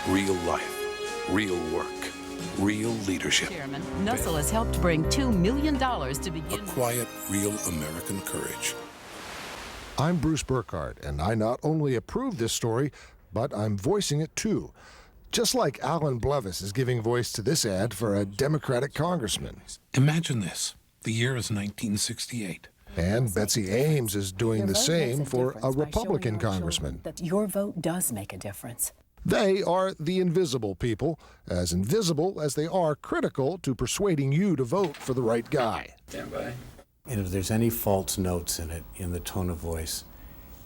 Real life, real work, real leadership. Chairman, Nussel has helped bring $2 million to begin. A quiet, real American courage. I'm Bruce Burkhardt, and I not only approve this story, but I'm voicing it too. Just like Alan Blevis is giving voice to this ad for a Democratic congressman. Imagine this. The year is 1968. And Betsy Ames is doing the same for a Republican congressman. That your vote does make a difference. They are the invisible people, as invisible as they are critical to persuading you to vote for the right guy. Stand by. And if there's any false notes in it, in the tone of voice,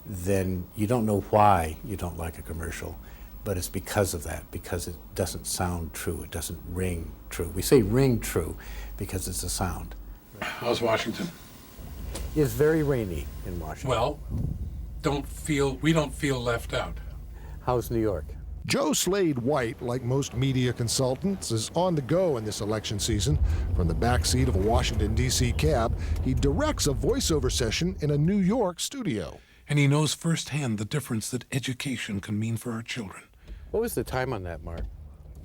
then you don't know why you don't like a commercial, but it's because of that, because it doesn't sound true, it doesn't ring true. We say ring true because it's a sound. How's Washington? It's very rainy in Washington. Well, we don't feel left out. How's New York? Joe Slade White, like most media consultants, is on the go in this election season. From the backseat of a Washington, D.C. cab, he directs a voiceover session in a New York studio. And he knows firsthand the difference that education can mean for our children. What was the time on that, Mark?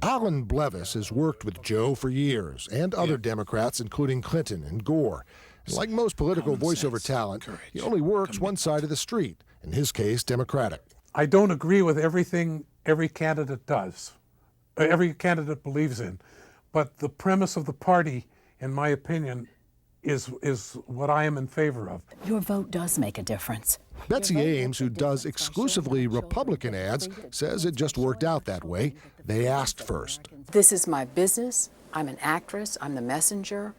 Alan Blevis has worked with Joe for years, and other Democrats, including Clinton and Gore. And like most political voiceover talent, he only works one side of the street, in his case, Democratic. I don't agree with everything every candidate does, every candidate believes in, but the premise of the party, in my opinion, is what I am in favor of. Your vote does make a difference. Betsy Ames, who does exclusively Republican ads, says it just worked out that way. They asked first. This is my business. I'm an actress. I'm the messenger.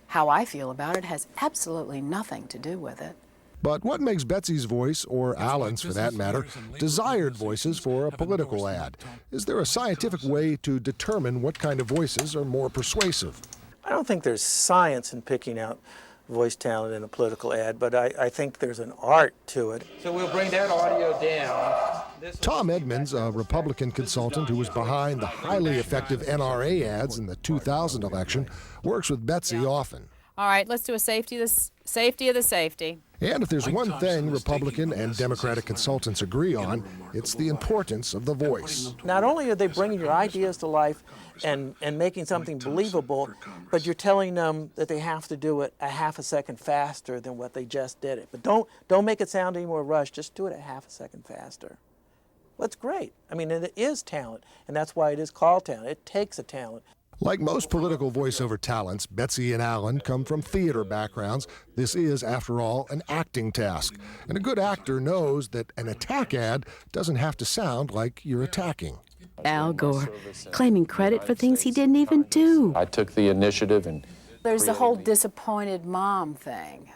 How I feel about it has absolutely nothing to do with it. But what makes Betsy's voice, or Alan's for that matter, desired voices for a political ad? Is there a scientific way to determine what kind of voices are more persuasive? I don't think there's science in picking out voice talent in a political ad, but I think there's an art to it. So we'll bring that audio down. Tom Edmonds, a Republican consultant who was behind the highly effective NRA ads in the 2000 election, works with Betsy often. All right, let's do a safety of the safety. And if there's one thing Republican and Democratic consultants agree on, it's the importance of the voice. Not only are they bringing your ideas to life and making something believable, but you're telling them that they have to do it a half a second faster than what they just did it. But don't make it sound any more rushed, just do it a half a second faster. Well, it's great. I mean, it is talent, and that's why it is called talent. It takes a talent. Like most political voiceover talents, Betsy and Alan come from theater backgrounds. This is, after all, an acting task. And a good actor knows that an attack ad doesn't have to sound like you're attacking. Al Gore, claiming credit for things he didn't even do. I took the initiative and... There's the whole disappointed mom thing.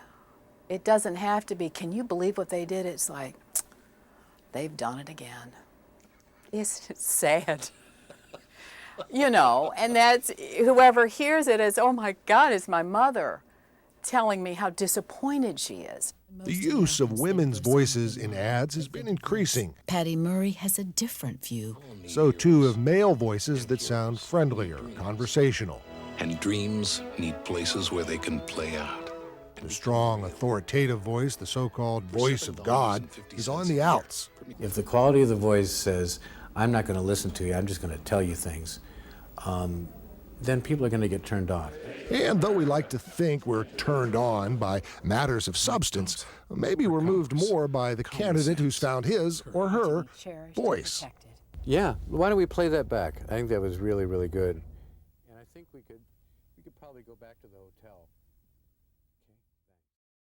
It doesn't have to be, can you believe what they did? It's like, they've done it again. Isn't it sad? You know, and that's, whoever hears it is, oh my God, it's my mother telling me how disappointed she is. The use of women's voices in ads has been increasing. Patty Murray has a different view. So too have male voices that sound friendlier, conversational. And dreams need places where they can play out. The strong, authoritative voice, the so-called voice of God, is on the outs. If the quality of the voice says, I'm not going to listen to you, I'm just going to tell you things, then people are going to get turned off. And though we like to think we're turned on by matters of substance, maybe we're moved more by the candidate who's found his or her voice. Yeah, why don't we play that back? I think that was really, really good. And I think we could probably go back to the hotel.